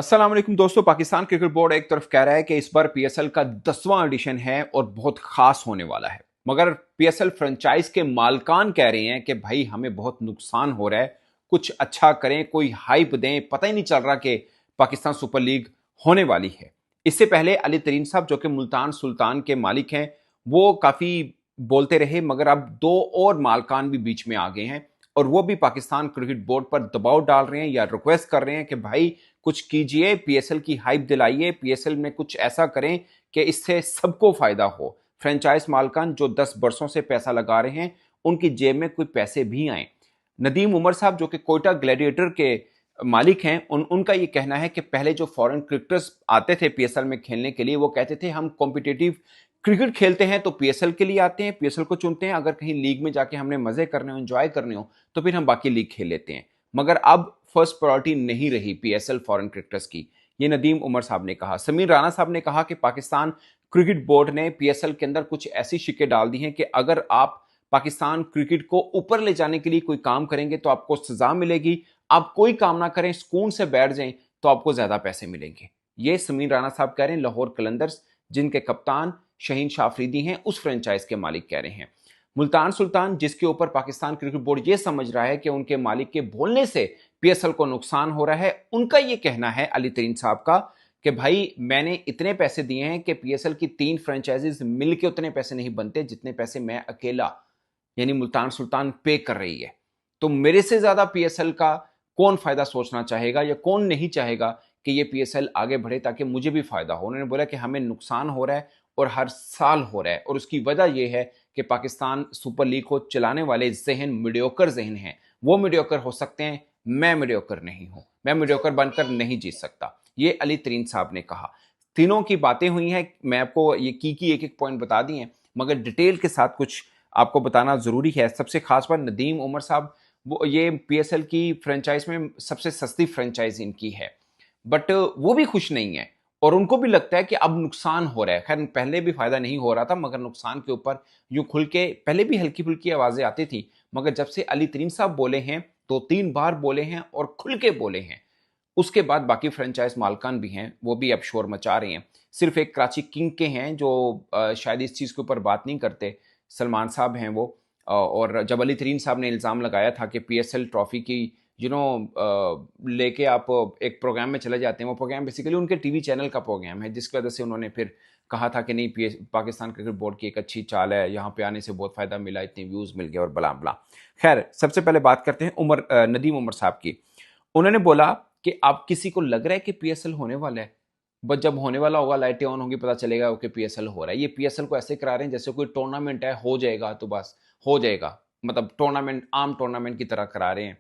अस्सलाम वालेकुम दोस्तों। पाकिस्तान क्रिकेट बोर्ड एक तरफ कह रहा है कि इस बार पीएसएल का 10वां एडिशन है और बहुत खास होने वाला है, मगर पीएसएल फ्रेंचाइज के मालकान कह रहे हैं कि भाई हमें बहुत नुकसान हो रहा है, कुछ अच्छा करें, कोई हाइप दें। पता ही नहीं चल रहा कि पाकिस्तान सुपर लीग होने वाली है। इससे पहले अली तरीन साहब जो कि मुल्तान सुल्तान के मालिक हैं, वो काफी बोलते रहे, मगर अब दो और मालकान भी बीच में आ गए हैं और वो भी पाकिस्तान क्रिकेट बोर्ड पर दबाव डाल रहे हैं या रिक्वेस्ट कर रहे हैं कि भाई कुछ कीजिए, पीएसएल की हाइप दिलाइए, पीएसएल में कुछ ऐसा करें कि इससे सबको फायदा हो। फ्रेंचाइज मालकान जो 10 बरसों से पैसा लगा रहे हैं, उनकी जेब में कोई पैसे भी आए। नदीम उमर साहब जो कि कोयटा ग्लैडिएटर के मालिक हैं, उनका ये कहना है कि पहले जो फॉरेन क्रिकेटर्स आते थे पीएसएल में खेलने के लिए, वो कहते थे हम कॉम्पिटिटिव क्रिकेट खेलते हैं तो पीएसएल के लिए आते हैं, पीएसएल को चुनते हैं। अगर कहीं लीग में जाके हमने मजे करने हो, एंजॉय करने हो, तो फिर हम बाकी लीग खेल लेते हैं। मगर अब फर्स्ट प्रायोरिटी नहीं रही पीएसएल फॉरेन क्रिकेटर्स की। ये नदीम उमर साहब ने कहा। समीर राणा साहब ने कहा कि पाकिस्तान क्रिकेट बोर्ड ने पीएसएल के अंदर कुछ ऐसी शिकें डाल दी हैं कि अगर आप पाकिस्तान क्रिकेट को ऊपर ले जाने के लिए कोई काम करेंगे तो आपको सजा मिलेगी। आप कोई काम ना करें, सुकून से बैठ जाएं, तो आपको ज्यादा पैसे मिलेंगे। ये समीर राणा साहब कह रहे हैं, लाहौर कलंदर्स जिनके कप्तान शहीन शाह अफरीदी हैं, उस फ्रेंचाइज के मालिक कह रहे हैं। मुल्तान सुल्तान जिसके ऊपर पाकिस्तान क्रिकेट बोर्ड ये समझ रहा है कि उनके मालिक के बोलने से पीएसएल को नुकसान हो रहा है, उनका ये कहना है अली तरीन साहब का कि भाई मैंने इतने पैसे दिए हैं कि पीएसएल की 3 फ्रेंचाइजीज मिलकर उतने पैसे नहीं बनते जितने पैसे मैं अकेला, यानी मुल्तान सुल्तान पे कर रही है। तो मेरे से ज्यादा पीएसएल का कौन फायदा सोचना चाहेगा या कौन नहीं चाहेगा कि ये पीएसएल आगे बढ़े ताकि मुझे भी फायदा हो। उन्होंने बोला कि हमें नुकसान हो रहा है और हर साल हो रहा है, और उसकी वजह यह है कि पाकिस्तान सुपर लीग को चलाने वाले जहन मीडियोकर जहन हैं। वो मीडियोकर हो सकते हैं, मैं मीडियोकर नहीं हूं, मैं मीडियोकर बनकर नहीं जीत सकता। ये अली तरीन साहब ने कहा। तीनों की बातें हुई हैं, मैं आपको ये की एक एक पॉइंट बता दी हैं, मगर डिटेल के साथ कुछ आपको बताना जरूरी है। सबसे खास बात, नदीम उमर साहब, वो ये पीएसएल की फ्रेंचाइज में सबसे सस्ती फ्रेंचाइज इनकी है, बट वो भी खुश नहीं है और उनको भी लगता है कि अब नुकसान हो रहा है। खैर पहले भी फायदा नहीं हो रहा था, मगर नुकसान के ऊपर यूं खुल के पहले भी हल्की फुल्की आवाजें आती थी, मगर जब से अली तरीन साहब बोले हैं, 2-3 बार बोले हैं और खुल के बोले हैं, उसके बाद बाकी फ्रेंचाइज मालकान भी हैं, वो भी अब शोर मचा रहे हैं। सिर्फ एक कराची किंग के हैं जो शायद इस चीज़ के ऊपर बात नहीं करते, सलमान साहब हैं वो। और जब अली तरीन साहब ने इल्ज़ाम लगाया था कि पीएसएल ट्रॉफी की लेके आप एक प्रोग्राम में चले जाते हैं, वो प्रोग्राम बेसिकली उनके टीवी चैनल का प्रोग्राम है, जिसकी वजह से उन्होंने फिर कहा था कि नहीं, पाकिस्तान क्रिकेट बोर्ड की एक अच्छी चाल है, यहाँ पे आने से बहुत फ़ायदा मिला, इतने व्यूज़ मिल गए और बला बला। खैर सबसे पहले बात करते हैं नदीम उमर साहब की। उन्होंने बोला कि आप किसी को लग रहा है कि पीएसएल होने वाला है, बस जब होने वाला होगा लाइटें ऑन होंगी, पता चलेगा कि पीएसएल हो रहा है। ये पीएसएल को ऐसे करा रहे हैं जैसे कोई टूर्नामेंट है, हो जाएगा तो बस हो जाएगा, मतलब टूर्नामेंट, आम टूर्नामेंट की तरह करा रहे हैं।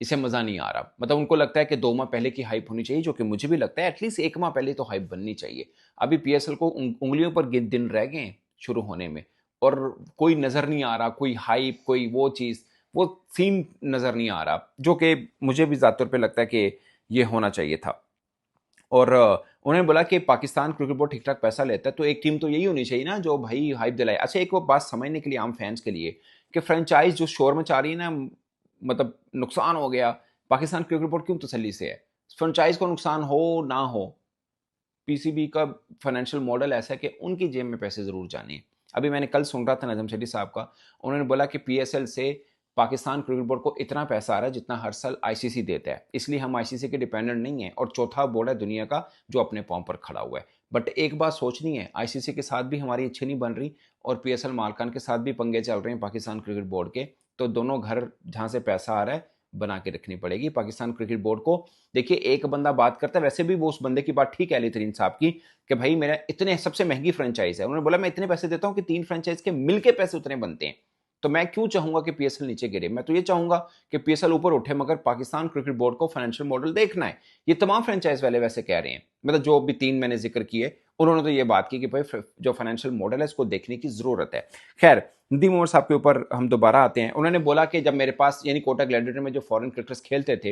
इसे मजा नहीं आ रहा। मतलब उनको लगता है कि 2 माह पहले की हाइप होनी चाहिए, जो कि मुझे भी लगता है एटलीस्ट 1 माह पहले तो हाइप बननी चाहिए। अभी पीएसएल को उंगलियों पर दिन रह गए शुरू होने में, और कोई नजर नहीं आ रहा, कोई हाइप, कोई वो चीज, वो सीन नजर नहीं आ रहा, जो कि मुझे भी ज्यादा तौर पर लगता है कि ये होना चाहिए था। और उन्होंने बोला कि पाकिस्तान क्रिकेट बोर्ड ठीक ठाक पैसा लेता है, तो एक टीम तो यही होनी चाहिए ना जो भाई हाइप दिलाए। अच्छा, एक वो बात समझने के लिए आम फैंस के लिए, कि फ्रेंचाइज जो शोर मचा रही है ना, मतलब नुकसान हो गया, पाकिस्तान क्रिकेट बोर्ड क्यों तसल्ली से है? फ्रेंचाइज को नुकसान हो ना हो, पीसीबी का फाइनेंशियल मॉडल ऐसा है कि उनकी जेब में पैसे जरूर जाने हैं। अभी मैंने कल सुन रहा था नजम शेट्टी साहब का, उन्होंने बोला कि पीएसएल से पाकिस्तान क्रिकेट बोर्ड को इतना पैसा आ रहा है जितना हर साल आईसीसी देता है, इसलिए हम आईसीसी के डिपेंडेंट नहीं है, और चौथा बोर्ड है दुनिया का जो अपने पांव पर खड़ा हुआ है। बट एक बात सोचनी है, आईसीसी के साथ भी हमारी अच्छी नहीं बन रही और पीएसएल मालकान के साथ भी पंगे चल रहे हैं पाकिस्तान क्रिकेट बोर्ड के, तो दोनों घर जहां से पैसा आ रहा है बना के रखनी पड़ेगी पाकिस्तान क्रिकेट बोर्ड को। देखिए, एक बंदा बात करता है, वैसे भी वो उस बंदे की बात ठीक है अली तरीन साहब की, कि भाई मेरा इतने सबसे महंगी फ्रेंचाइज है, उन्होंने बोला मैं इतने पैसे देता हूं कि 3 फ्रेंचाइज के मिलके पैसे उतने बनते हैं, तो मैं क्यों चाहूंगा कि पीएसएल नीचे गिरे? मैं तो ये चाहूंगा कि पीएसएल ऊपर उठे, मगर पाकिस्तान क्रिकेट बोर्ड को फाइनेंशियल मॉडल देखना है। ये तमाम फ्रेंचाइज वाले वैसे कह रहे हैं, मतलब जो भी 3 मैंने जिक्र किए, उन्होंने तो ये बात की कि भाई जो फाइनेंशियल मॉडल है इसको देखने की जरूरत है। खैर, नदीम उमर साहब के ऊपर हम दोबारा आते हैं। उन्होंने बोला कि जब मेरे पास, यानी कोटा ग्लैडिएटर में जो फॉरेन क्रिकेटर्स खेलते थे,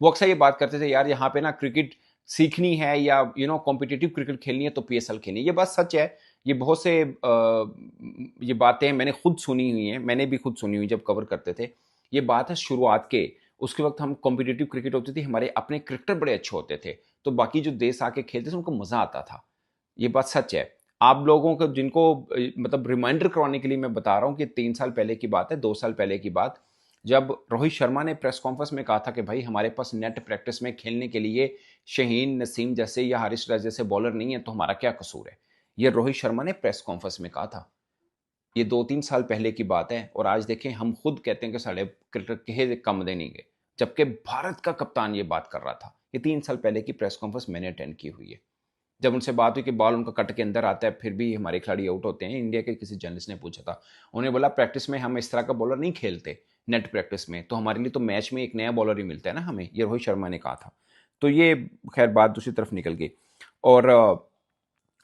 वो अक्सर ये बात करते थे, यार यहाँ पे ना क्रिकेट सीखनी है या कॉम्पिटिटिव क्रिकेट खेलनी है तो पीएसएल खेलनी है। ये बात सच है। ये बहुत से ये बातें मैंने खुद सुनी हुई हैं, मैंने भी खुद सुनी हुई जब कवर करते थे। ये बात है शुरुआत के, उसके वक्त हम कॉम्पिटिटिव क्रिकेट होती थी, हमारे अपने क्रिकेटर बड़े अच्छे होते थे, तो बाकी जो देश आके खेलते थे उनको मजा आता था। ये बात सच है। आप लोगों को जिनको मतलब रिमाइंडर करवाने के लिए मैं बता रहा हूँ कि 3 साल पहले की बात है, 2 साल पहले की बात, जब रोहित शर्मा ने प्रेस कॉन्फ्रेंस में कहा था कि भाई हमारे पास नेट प्रैक्टिस में खेलने के लिए शहीन नसीम जैसे या हारिस राज जैसे बॉलर नहीं है, तो हमारा क्या कसूर है। ये रोहित शर्मा ने प्रेस कॉन्फ्रेंस में कहा था। ये 2-3 साल पहले की बात है, और आज देखें हम खुद कहते हैं कि साढ़े क्रिकेट के कम दे नहीं गए, जबकि भारत का कप्तान ये बात कर रहा था। ये 3 साल पहले की प्रेस कॉन्फ्रेंस मैंने अटेंड की हुई है। जब उनसे बात हुई कि बॉल उनका कट के अंदर आता है फिर भी हमारे खिलाड़ी आउट होते हैं, इंडिया के किसी जर्नलिस्ट ने पूछा था। उन्होंने बोला प्रैक्टिस में हम इस तरह का बॉलर नहीं खेलते, नेट प्रैक्टिस में तो हमारे लिए तो मैच में एक नया बॉलर ही मिलता है ना हमें, ये रोहित शर्मा ने कहा था। तो ये खैर बात दूसरी तरफ निकल गई। और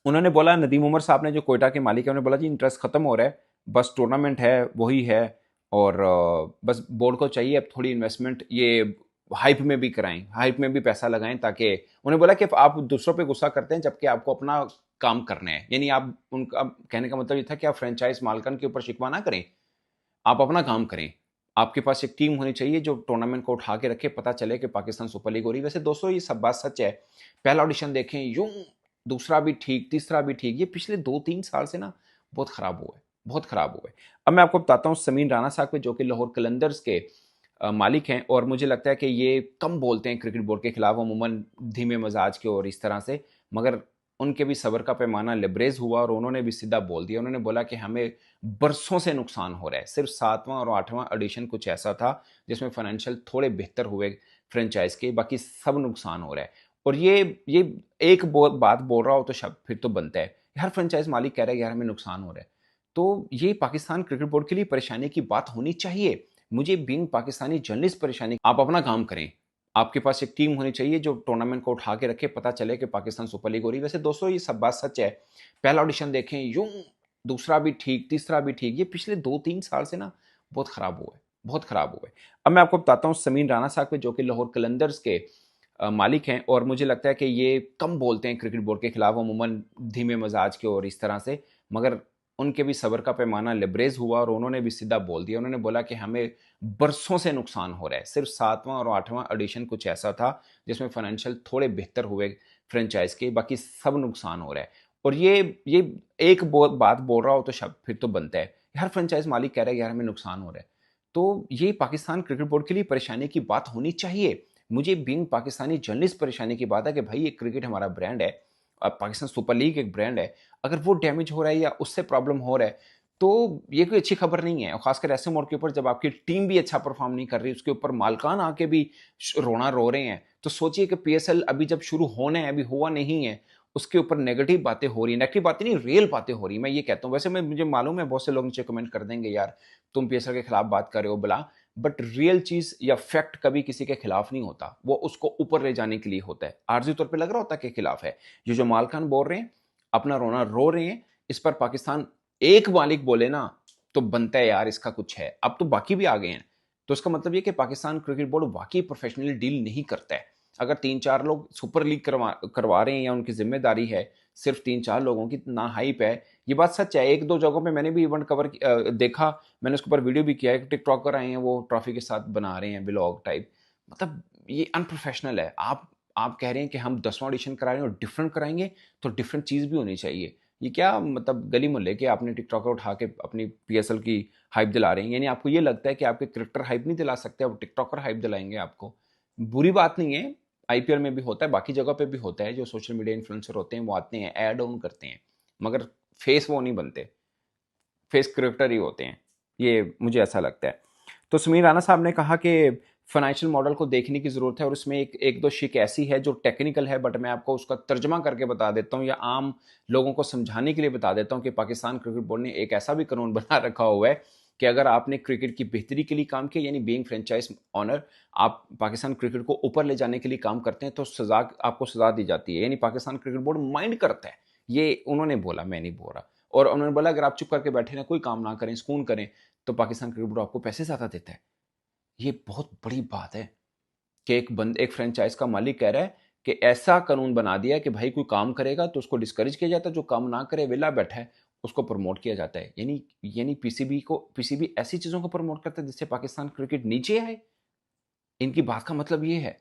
उन्होंने बोला, नदीम उमर साहब ने जो कोयटा के मालिक है, उन्होंने बोला जी इंटरेस्ट खत्म हो रहा है, बस टूर्नामेंट है वही है, और बस बोर्ड को चाहिए अब थोड़ी इन्वेस्टमेंट, ये हाइप में भी कराएं, हाइप में भी पैसा लगाएं, ताकि उन्हें बोला कि आप दूसरों पे गुस्सा करते हैं जबकि आपको अपना काम करना है। यानी आप, उनका कहने का मतलब ये था कि आप फ्रेंचाइज मालकन के ऊपर शिकवा ना करें, आप अपना काम करें। आपके पास एक टीम होनी चाहिए जो टूर्नामेंट को उठा के रखे, पता चले कि पाकिस्तान सुपर लीग हो रही है। वैसे दोस्तों ये सब बात सच है। पहला ऑडिशन देखें यूं, दूसरा भी ठीक, तीसरा भी ठीक, ये पिछले 2-3 साल से ना बहुत खराब हुआ है, बहुत खराब हुआ है। अब मैं आपको बताता हूँ समीर राणा साहब के, जो कि लाहौर कलंदर्स के मालिक हैं, और मुझे लगता है कि ये कम बोलते हैं क्रिकेट बोर्ड के खिलाफ, अमूमन धीमे मजाज के और इस तरह से, मगर उनके भी सब्र का पैमाना लबरेज हुआ और उन्होंने भी सीधा बोल दिया। उन्होंने बोला कि हमें बरसों से नुकसान हो रहा है, सिर्फ 7वां और 8वां एडिशन कुछ ऐसा था जिसमें फाइनेंशियल थोड़े बेहतर हुए फ्रेंचाइज के, बाकी सब नुकसान हो रहा है। और ये एक बात बोल रहा हो तो शब्द फिर तो बनता है, हर फ्रेंचाइज मालिक कह रहा है यार हमें नुकसान हो रहा है, तो ये पाकिस्तान क्रिकेट बोर्ड के लिए परेशानी की बात होनी चाहिए। मुझे बीइंग पाकिस्तानी जर्नलिस्ट परेशानी, आप अपना काम करें, आपके पास एक टीम होनी चाहिए जो टूर्नामेंट को उठा के रखे, पता चले कि पाकिस्तान सुपर लीग हो रही है। वैसे दोस्तों ये सब बात सच है। पहला ऑडिशन देखें यूं, दूसरा भी ठीक, तीसरा भी ठीक, ये पिछले 2-3 साल से ना बहुत खराब हुआ है, बहुत खराब हुआ है। अब मैं आपको बताता हूँ समीर राणा साहब के, जो कि लाहौर कलंदर्स के मालिक हैं, और मुझे लगता है कि ये कम बोलते हैं क्रिकेट बोर्ड के खिलाफ, अमूमन धीमे मजाज के और इस तरह से, मगर उनके भी सब्र का पैमाना लबरेज हुआ और उन्होंने भी सीधा बोल दिया। उन्होंने बोला कि हमें बरसों से नुकसान हो रहा है, सिर्फ 7वां और 8वां एडिशन कुछ ऐसा था जिसमें फाइनेंशियल थोड़े बेहतर हुए फ्रेंचाइज के, बाकी सब नुकसान हो रहा है। और ये एक बात बोल रहा हो तो शब्द फिर तो बनता है, हर फ्रेंचाइज मालिक कह रहा है यार हमें नुकसान हो रहा है, तो ये पाकिस्तान क्रिकेट बोर्ड के लिए परेशानी की बात होनी चाहिए। मुझे बीइंग पाकिस्तानी जर्नलिस्ट परेशानी की बात है कि भाई ये क्रिकेट हमारा ब्रांड है, पाकिस्तान सुपर लीग एक ब्रांड है, अगर वो डैमेज हो रहा है या उससे प्रॉब्लम हो रहा है तो ये कोई अच्छी खबर नहीं है। और खासकर ऐसे मोड़ के ऊपर जब आपकी टीम भी अच्छा परफॉर्म नहीं कर रही, उसके ऊपर मालकान आके भी रोना रो रहे हैं, तो सोचिए कि पीएसएल अभी जब शुरू होने है, अभी हुआ नहीं है, उसके ऊपर नेगेटिव बातें हो रही है, नेगेटिव बातें नहीं रियल बातें हो रही है, मैं ये कहता हूँ। वैसे मैं, मुझे मालूम है बहुत से लोग नीचे कमेंट कर देंगे यार तुम पीएसएल के खिलाफ बात कर रहे हो बला, बट रियल चीज या फैक्ट कभी किसी के खिलाफ नहीं होता, वो उसको ऊपर ले जाने के लिए होता है, आर्जी तौर पर लग रहा होता है कि खिलाफ है। ये जो मालकान बोल रहे हैं, अपना रोना रो रहे हैं, इस पर पाकिस्तान एक मालिक बोले ना तो बनता है यार इसका कुछ है, अब तो बाकी भी आ गए हैं, तो इसका मतलब ये कि पाकिस्तान क्रिकेट बोर्ड वाकई प्रोफेशनली डील नहीं करता है। अगर 3-4 लोग सुपर लीग करवा रहे हैं या उनकी जिम्मेदारी है, सिर्फ 3-4 लोगों की ना हाइप है, ये बात सच है। 1-2 जगहों पे मैंने भी इवेंट देखा, मैंने उसके ऊपर वीडियो भी किया है, टिकटॉकर आए हैं वो ट्रॉफी के साथ बना रहे हैं ब्लॉग टाइप, मतलब ये अनप्रोफेशनल है। आप कह रहे हैं कि हम 10वां एडिशन करा रहे हैं और डिफरेंट कराएंगे, तो डिफरेंट चीज़ भी होनी चाहिए। ये क्या मतलब गली मोहल्ले के आपने टिकटॉकर उठा के अपनी पीएसएल की हाइप दिला रहे हैं, यानी आपको ये लगता है कि आपके क्रिकेटर हाइप नहीं दिला सकते, अब टिकटॉकर हाइप दिलाएंगे आपको। बुरी बात नहीं है, आईपीएल में भी होता है, बाकी जगह पे भी होता है, जो सोशल मीडिया इन्फ्लुएंसर होते हैं वो आते हैं ऐड ऑन करते हैं, मगर फेस वो नहीं बनते, फेस क्रिकेटर ही होते हैं, ये मुझे ऐसा लगता है। तो समीर राणा साहब ने कहा कि फाइनेंशियल मॉडल को देखने की ज़रूरत है, और उसमें एक दो शिक ऐसी है जो टेक्निकल है, बट मैं आपको उसका तर्जमा करके बता देता हूँ या आम लोगों को समझाने के लिए बता देता हूँ कि पाकिस्तान क्रिकेट बोर्ड ने एक ऐसा भी कानून बना रखा हुआ है कि अगर आपने क्रिकेट की बेहतरी के लिए काम किया, यानी बीइंग फ्रेंचाइज ऑनर, आप पाकिस्तान क्रिकेट को ऊपर ले जाने के लिए काम करते हैं, तो सजा, आपको सजा दी जाती है, यानी पाकिस्तान क्रिकेट बोर्ड माइंड करता है। ये उन्होंने बोला, मैं नहीं बोल रहा। और उन्होंने बोला अगर आप चुप करके बैठे ना, कोई काम ना करें, सुकून करें, तो पाकिस्तान क्रिकेट बोर्ड आपको पैसे ज़्यादा देता है। ये बहुत बड़ी बात है कि एक फ्रेंचाइज का मालिक कह रहा है कि ऐसा कानून बना दिया कि भाई कोई काम करेगा तो उसको डिस्करेज किया जाता है, जो काम ना करे वेला बैठा है उसको प्रमोट किया जाता है। यानी पीसीबी ऐसी चीजों को प्रमोट करता है जिससे पाकिस्तान क्रिकेट नीचे आए। इनकी बात का मतलब ये है,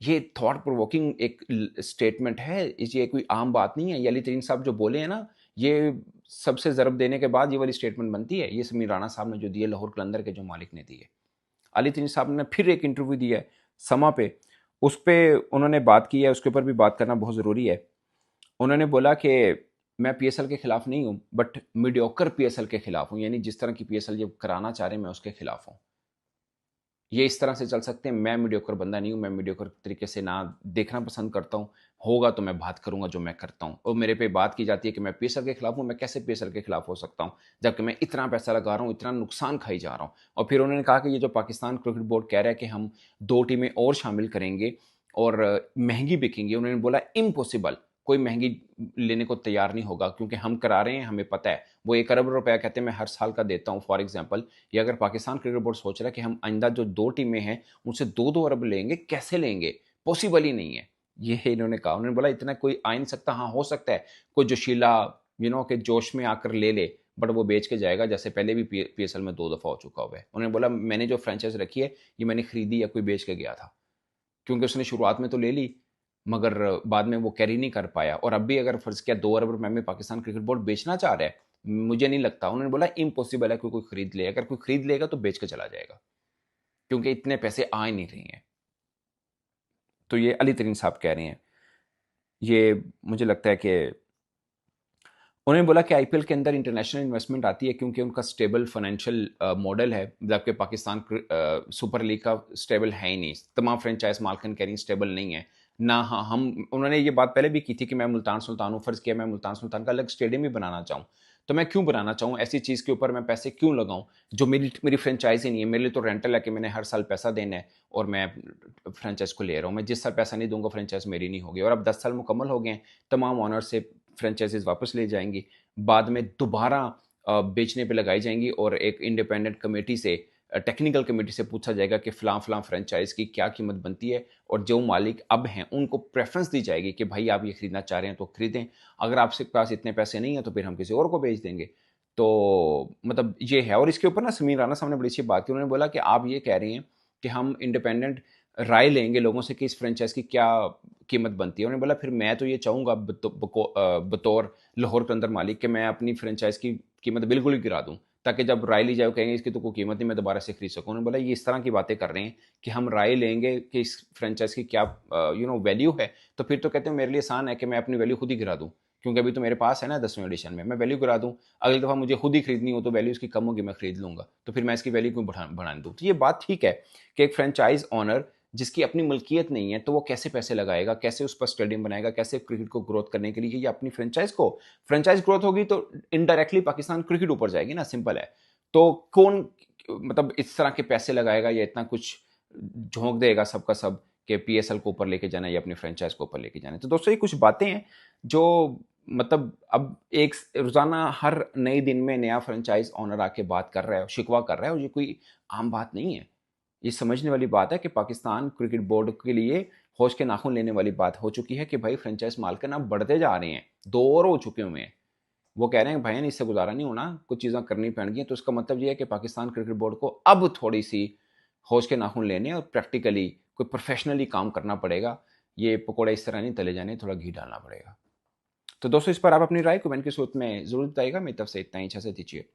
ये थॉट प्रोवोकिंग एक स्टेटमेंट है, ये कोई आम बात नहीं है। ये अली तरीन साहब जो बोले हैं ना, ये सबसे ज़रब देने के बाद ये वाली स्टेटमेंट बनती है। ये समीर राणा साहब ने जो दी है, लाहौर कलंदर के जो मालिक ने दी है। अली तरीन साहब ने फिर एक इंटरव्यू दिया है समा पे, उस पे उन्होंने बात की है, उसके ऊपर भी बात करना बहुत ज़रूरी है। उन्होंने बोला कि मैं पीएसएल के खिलाफ नहीं हूँ, बट मीडियोकर पीएसएल के खिलाफ हूँ, यानी जिस तरह की पीएसएल ये कराना चाह रहे हैं मैं उसके खिलाफ हूँ। ये इस तरह से चल सकते हैं, मैं मीडियोकर बंदा नहीं हूँ, मैं मीडियोकर तरीके से ना देखना पसंद करता हूँ, होगा तो मैं बात करूंगा जो मैं करता हूँ। और मेरे पे बात की जाती है कि मैं पीएसएल के खिलाफ हूँ, मैं कैसे पीएसएल के खिलाफ हो सकता हूँ जबकि मैं इतना पैसा लगा रहा हूँ, इतना नुकसान खाई जा रहा हूँ। और फिर उन्होंने कहा कि ये जो पाकिस्तान क्रिकेट बोर्ड कह रहा है कि हम 2 टीमें और शामिल करेंगे और महंगी बिकेंगी, उन्होंने बोला इम्पॉसिबल, कोई महंगी लेने को तैयार नहीं होगा क्योंकि हम करा रहे हैं, हमें पता है। वो 1 अरब रुपया कहते हैं मैं हर साल का देता हूँ फॉर एग्जाम्पल। ये अगर पाकिस्तान क्रिकेट बोर्ड सोच रहा है कि हम आइंदा जो 2 टीमें हैं उनसे 2-2 अरब लेंगे, कैसे लेंगे, पॉसिबल ही नहीं है। ये इन्होंने कहा, उन्होंने बोला इतना कोई आ नहीं सकता। हाँ, हो सकता है कोई जोशीला के जोश में आकर ले ले, बट वो बेच के जाएगा, जैसे पहले भी पीएसएल में 2 दफा हो चुका हुआ है। उन्होंने बोला मैंने जो फ्रेंचाइज रखी है ये मैंने खरीदी या कोई बेच के गया था, क्योंकि उसने शुरुआत में तो ले ली मगर बाद में वो कैरी नहीं कर पाया। और अब भी अगर फर्ज किया 2 अरब रुपए में पाकिस्तान क्रिकेट बोर्ड बेचना चाह रहा है, मुझे नहीं लगता, उन्होंने बोला इम्पॉसिबल है कोई खरीद ले, अगर कोई खरीद लेगा तो बेच के चला जाएगा क्योंकि इतने पैसे आ ही नहीं रही हैं। तो ये अली तरीन साहब कह रहे हैं। ये मुझे लगता है कि उन्होंने बोला कि आईपीएल के अंदर इंटरनेशनल इन्वेस्टमेंट आती है क्योंकि उनका स्टेबल फाइनेंशियल मॉडल है, जबकि पाकिस्तान सुपर लीग का स्टेबल है ही नहीं। तमाम फ्रेंचाइज मालकन कह रही हैं स्टेबल नहीं है ना। हाँ, हम उन्होंने ये बात पहले भी की थी कि मैं मुल्तान सुल्तान हूँ, फर्ज किया मैं मुल्तान सुल्तान का अलग स्टेडियम ही बनाना चाहूँ, तो मैं क्यों बनाना चाहूँ, ऐसी चीज़ के ऊपर मैं पैसे क्यों लगाऊं जो मेरी मेरी फ्रेंचाइज ही नहीं है। मेरे लिए तो रेंटल है कि मैंने हर साल पैसा देना है और मैं फ्रेंचाइज को ले रहा हूँ। मैं जिस साल पैसा नहीं दूंगा फ्रेंचाइज मेरी नहीं होगी। और अब 10 साल मुकम्मल हो गए हैं, तमाम ऑनर से फ्रेंचाइजीज वापस ले जाएंगी, बाद में दोबारा बेचने पे लगाई जाएंगी और एक इंडिपेंडेंट कमेटी से, टेक्निकल कमेटी से पूछा जाएगा कि फ़लाँ फ़लाँ फ्रेंचाइज की क्या कीमत बनती है, और जो मालिक अब हैं उनको प्रेफरेंस दी जाएगी कि भाई आप ये खरीदना चाह रहे हैं तो खरीदें, अगर आपके पास इतने पैसे नहीं हैं तो फिर हम किसी और को बेच देंगे। तो मतलब ये है। और इसके ऊपर ना समीर राणा साहब ने बड़ी अच्छी बात की, उन्होंने बोला कि आप ये कह रहे हैं कि हम इंडिपेंडेंट राय लेंगे लोगों से कि इस फ्रेंचाइज की क्या कीमत बनती है। उन्होंने बोला फिर मैं तो ये चाहूँगा बतौर लाहौर के अंदर मालिक कि मैं अपनी फ्रेंचाइज की कीमत बिल्कुल ही गिरा दूँ, ताकि जब राय ली जाए वो कहेंगे इसकी तो कोई कीमत नहीं, मैं दोबारा से खरीद सकूँ। उन्होंने बोला ये इस तरह की बातें कर रहे हैं कि हम राय लेंगे कि इस फ्रेंचाइज की क्या वैल्यू है, तो फिर तो कहते हैं मेरे लिए आसान है कि मैं अपनी वैल्यू खुद ही गिरा दूँ, क्योंकि अभी तो मेरे पास है ना 10वें एडिशन में, मैं वैल्यू गिरा दूँ, अगली दफ़ा मुझे खुद ही खरीदनी हो तो वैल्यू इसकी कम होगी, मैं खरीद लूँगा, तो फिर मैं इसकी वैल्यू क्यों बढ़ाने दूँ। तो ये बात ठीक है कि एक फ्रेंचाइज ऑनर जिसकी अपनी मल्कियत नहीं है तो वो कैसे पैसे लगाएगा, कैसे उस पर स्टेडियम बनाएगा, कैसे क्रिकेट को ग्रोथ करने के लिए, ये अपनी फ्रेंचाइज ग्रोथ होगी तो इनडायरेक्टली पाकिस्तान क्रिकेट ऊपर जाएगी ना, सिंपल है। तो कौन मतलब इस तरह के पैसे लगाएगा या इतना कुछ झोंक देगा सबका सब कि पीएसएल को ऊपर लेके जाना या अपनी फ्रेंचाइज को ऊपर लेके जाना। तो दोस्तों ये कुछ बातें हैं जो मतलब अब एक रोजाना हर नए दिन में नया फ्रेंचाइज ऑनर आके बात कर रहा है, शिकवा कर रहा है, और ये कोई आम बात नहीं है। ये समझने वाली बात है कि पाकिस्तान क्रिकेट बोर्ड के लिए होश के नाखून लेने वाली बात हो चुकी है कि भाई फ्रेंचाइज मालकन अब बढ़ते जा रहे हैं, 2 और हो चुके हुए हैं। वो कह रहे हैं भाई इससे गुजारा नहीं होना, कुछ चीज़ें करनी पड़ेंगी। तो इसका मतलब ये है कि पाकिस्तान क्रिकेट बोर्ड को अब थोड़ी सी होश के नाखून लेने और प्रैक्टिकली कोई प्रोफेशनली काम करना पड़ेगा। ये पकौड़े इस तरह नहीं तले जाने, थोड़ा घी डालना पड़ेगा। तो दोस्तों इस पर आप अपनी राय कमेंट के सूत्र में जरूर बताइएगा। मेरी तरफ से इतना ही, अच्छा से दीजिए।